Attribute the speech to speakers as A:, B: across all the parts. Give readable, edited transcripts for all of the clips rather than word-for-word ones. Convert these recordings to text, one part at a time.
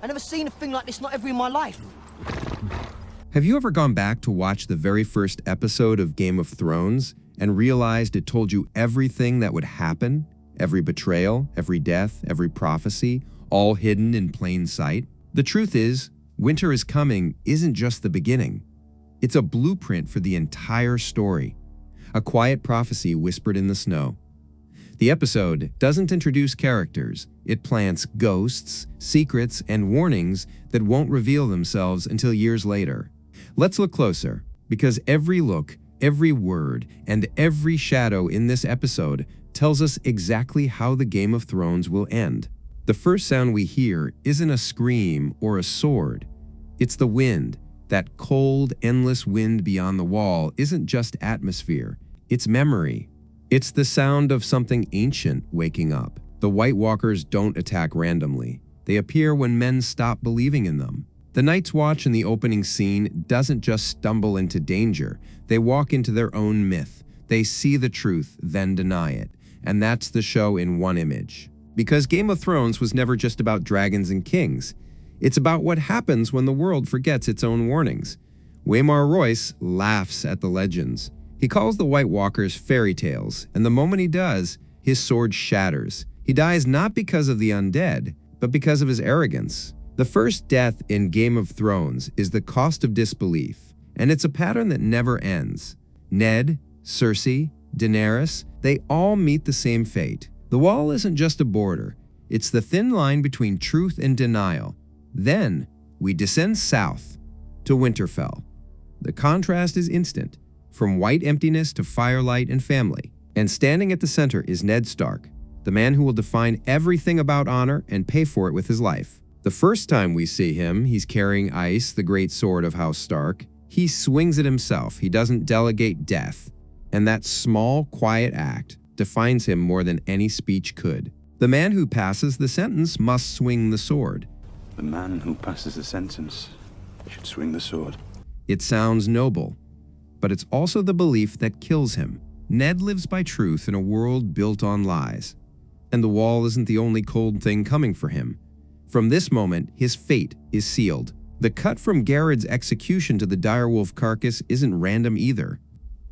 A: I never seen a thing like this, not ever in my life.
B: Have you ever gone back to watch the very first episode of Game of Thrones and realized it told you everything that would happen? Every betrayal, every death, every prophecy, all hidden in plain sight? The truth is, Winter is Coming isn't just the beginning. It's a blueprint for the entire story. A quiet prophecy whispered in the snow. The episode doesn't introduce characters. It plants ghosts, secrets, and warnings that won't reveal themselves until years later. Let's look closer, because every look, every word, and every shadow in this episode tells us exactly how the Game of Thrones will end. The first sound we hear isn't a scream or a sword. It's the wind. That cold, endless wind beyond the wall isn't just atmosphere. It's memory. It's the sound of something ancient waking up. The White Walkers don't attack randomly. They appear when men stop believing in them. The Night's Watch in the opening scene doesn't just stumble into danger. They walk into their own myth. They see the truth, then deny it. And that's the show in one image. Because Game of Thrones was never just about dragons and kings. It's about what happens when the world forgets its own warnings. Waymar Royce laughs at the legends. He calls the White Walkers fairy tales, and the moment he does, his sword shatters. He dies not because of the undead, but because of his arrogance. The first death in Game of Thrones is the cost of disbelief, and it's a pattern that never ends. Ned, Cersei, Daenerys, they all meet the same fate. The wall isn't just a border, it's the thin line between truth and denial. Then, we descend south to Winterfell. The contrast is instant, from white emptiness to firelight and family. And standing at the center is Ned Stark, the man who will define everything about honor and pay for it with his life. The first time we see him, he's carrying Ice, the great sword of House Stark. He swings it himself. He doesn't delegate death. And that small, quiet act defines him more than any speech could. The man who passes the sentence must swing the sword.
C: The man who passes the sentence should swing the sword.
B: It sounds noble, but it's also the belief that kills him. Ned lives by truth in a world built on lies. And the wall isn't the only cold thing coming for him. From this moment, his fate is sealed. The cut from Garrett's execution to the direwolf carcass isn't random either.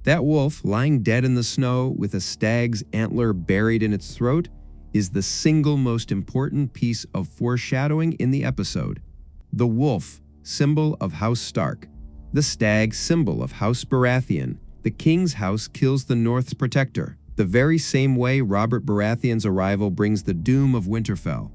B: That wolf, lying dead in the snow with a stag's antler buried in its throat, is the single most important piece of foreshadowing in the episode. The wolf, symbol of House Stark. The stag, symbol of House Baratheon. The king's house kills the North's protector, the very same way Robert Baratheon's arrival brings the doom of Winterfell.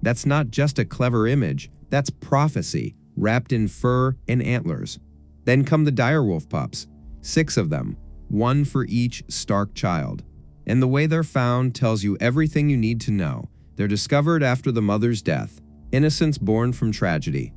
B: That's not just a clever image, that's prophecy, wrapped in fur and antlers. Then come the direwolf pups, 6 of them, 1 for each Stark child. And the way they're found tells you everything you need to know. They're discovered after the mother's death, innocence born from tragedy.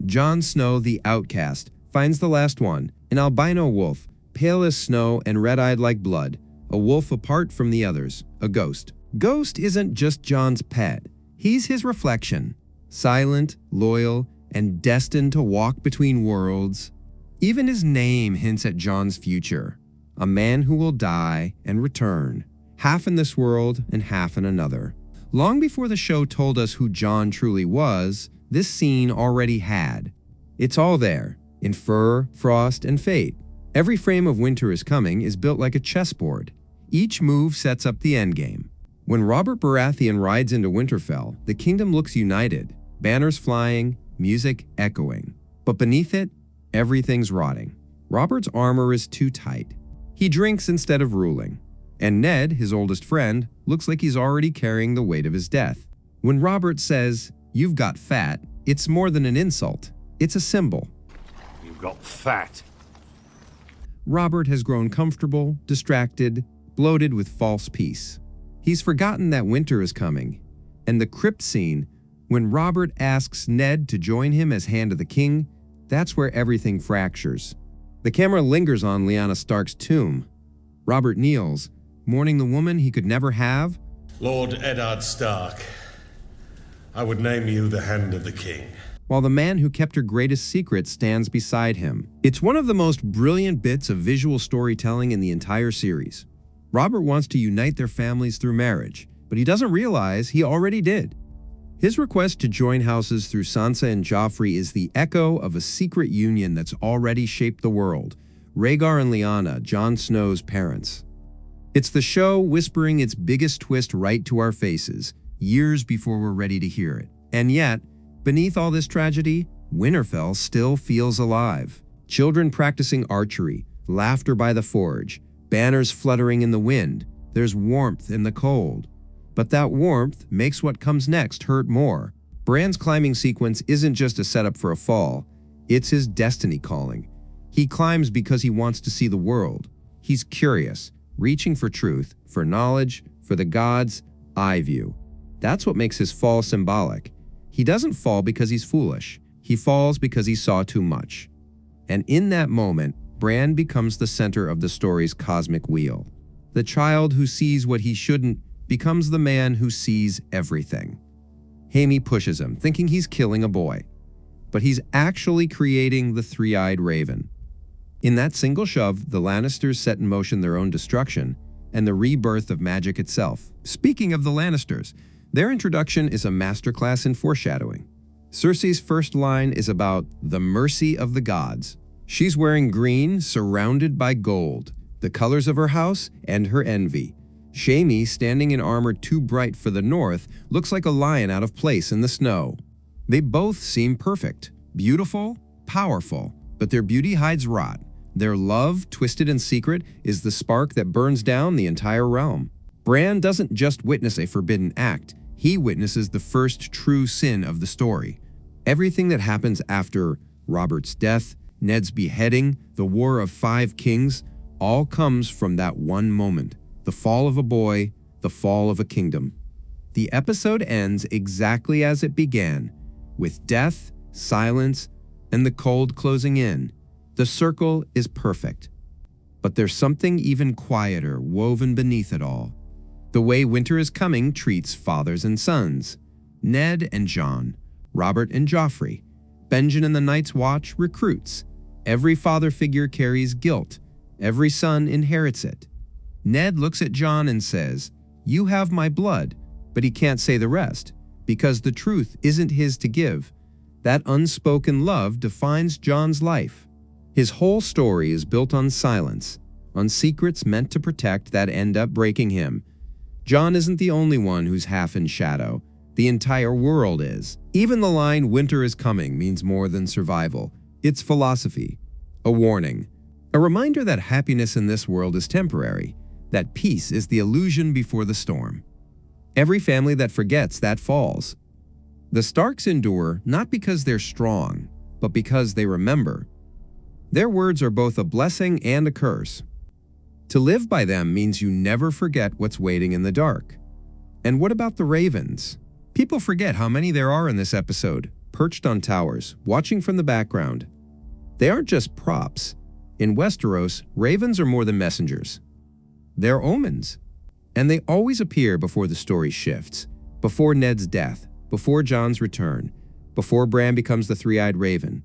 B: Jon Snow, the outcast, finds the last one, an albino wolf, pale as snow and red-eyed like blood, a wolf apart from the others, a ghost. Ghost isn't just Jon's pet. He's his reflection, silent, loyal, and destined to walk between worlds. Even his name hints at Jon's future, a man who will die and return, half in this world and half in another. Long before the show told us who Jon truly was, this scene already had. It's all there, in fur, frost, and fate. Every frame of Winter is Coming is built like a chessboard. Each move sets up the endgame. When Robert Baratheon rides into Winterfell, the kingdom looks united, banners flying, music echoing. But beneath it, everything's rotting. Robert's armor is too tight. He drinks instead of ruling. And Ned, his oldest friend, looks like he's already carrying the weight of his death. When Robert says, "You've got fat," it's more than an insult. It's a symbol.
C: You've got fat.
B: Robert has grown comfortable, distracted, bloated with false peace. He's forgotten that winter is coming. And the crypt scene, when Robert asks Ned to join him as Hand of the King, that's where everything fractures. The camera lingers on Lyanna Stark's tomb. Robert kneels, mourning the woman he could never have.
D: Lord Eddard Stark, I would name you the Hand of the King.
B: While the man who kept her greatest secret stands beside him. It's one of the most brilliant bits of visual storytelling in the entire series. Robert wants to unite their families through marriage, but he doesn't realize he already did. His request to join houses through Sansa and Joffrey is the echo of a secret union that's already shaped the world. Rhaegar and Lyanna, Jon Snow's parents. It's the show whispering its biggest twist right to our faces, years before we're ready to hear it. And yet, beneath all this tragedy, Winterfell still feels alive. Children practicing archery, laughter by the forge, banners fluttering in the wind. There's warmth in the cold. But that warmth makes what comes next hurt more. Bran's climbing sequence isn't just a setup for a fall, it's his destiny calling. He climbs because he wants to see the world. He's curious, reaching for truth, for knowledge, for the gods' eye view. That's what makes his fall symbolic. He doesn't fall because he's foolish. He falls because he saw too much. And in that moment, Bran becomes the center of the story's cosmic wheel. The child who sees what he shouldn't becomes the man who sees everything. Jaime pushes him, thinking he's killing a boy. But he's actually creating the three-eyed raven. In that single shove, the Lannisters set in motion their own destruction and the rebirth of magic itself. Speaking of the Lannisters, their introduction is a masterclass in foreshadowing. Cersei's first line is about the mercy of the gods. She's wearing green, surrounded by gold, the colors of her house and her envy. Jaime, standing in armor too bright for the north, looks like a lion out of place in the snow. They both seem perfect, beautiful, powerful, but their beauty hides rot. Their love, twisted and secret, is the spark that burns down the entire realm. Bran doesn't just witness a forbidden act, he witnesses the first true sin of the story. Everything that happens after Robert's death, Ned's beheading, the War of Five Kings, all comes from that one moment. The fall of a boy, the fall of a kingdom. The episode ends exactly as it began, with death, silence, and the cold closing in. The circle is perfect. But there's something even quieter woven beneath it all. The way Winter is Coming treats fathers and sons. Ned and Jon, Robert and Joffrey, Benjen and the Night's Watch recruits. Every father figure carries guilt. Every son inherits it. Ned looks at Jon and says, "You have my blood," but he can't say the rest, because the truth isn't his to give. That unspoken love defines Jon's life. His whole story is built on silence, on secrets meant to protect that end up breaking him. Jon isn't the only one who's half in shadow. The entire world is. Even the line "Winter is coming" means more than survival. It's philosophy, a warning, a reminder that happiness in this world is temporary, that peace is the illusion before the storm. Every family that forgets that falls. The Starks endure not because they're strong, but because they remember. Their words are both a blessing and a curse. To live by them means you never forget what's waiting in the dark. And what about the ravens? People forget how many there are in this episode, perched on towers, watching from the background. They aren't just props. In Westeros, ravens are more than messengers. They're omens. And they always appear before the story shifts, before Ned's death, before Jon's return, before Bran becomes the three-eyed raven.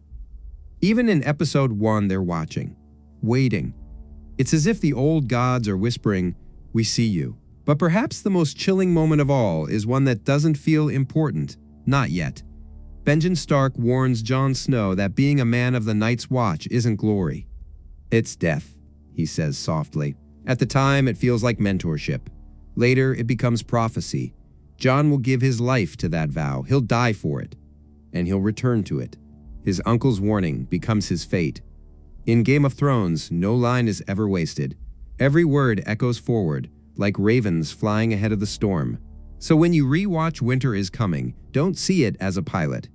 B: Even in episode 1, they're watching, waiting. It's as if the old gods are whispering, "We see you." But perhaps the most chilling moment of all is one that doesn't feel important, not yet. Benjen Stark warns Jon Snow that being a man of the Night's Watch isn't glory. It's death, he says softly. At the time, it feels like mentorship. Later, it becomes prophecy. Jon will give his life to that vow. He'll die for it. And he'll return to it. His uncle's warning becomes his fate. In Game of Thrones, no line is ever wasted. Every word echoes forward, like ravens flying ahead of the storm. So when you rewatch Winter is Coming, don't see it as a pilot.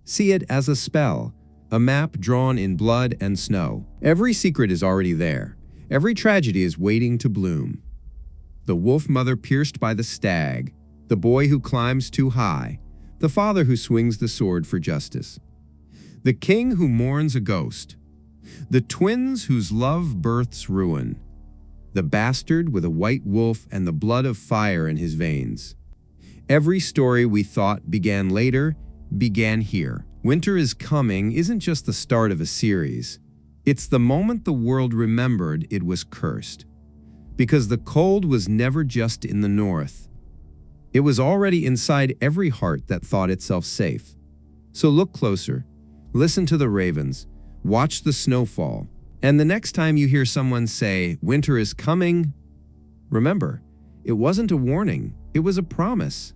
B: See it as a spell, a map drawn in blood and snow. Every secret is already there. Every tragedy is waiting to bloom. The wolf mother pierced by the stag, the boy who climbs too high, the father who swings the sword for justice, the king who mourns a ghost, the twins whose love births ruin, the bastard with a white wolf and the blood of fire in his veins. Every story we thought began later began here. Winter is Coming isn't just the start of a series. It's the moment the world remembered it was cursed. Because the cold was never just in the north. It was already inside every heart that thought itself safe. So look closer, listen to the ravens, watch the snowfall, and the next time you hear someone say, "Winter is coming," remember, it wasn't a warning, it was a promise.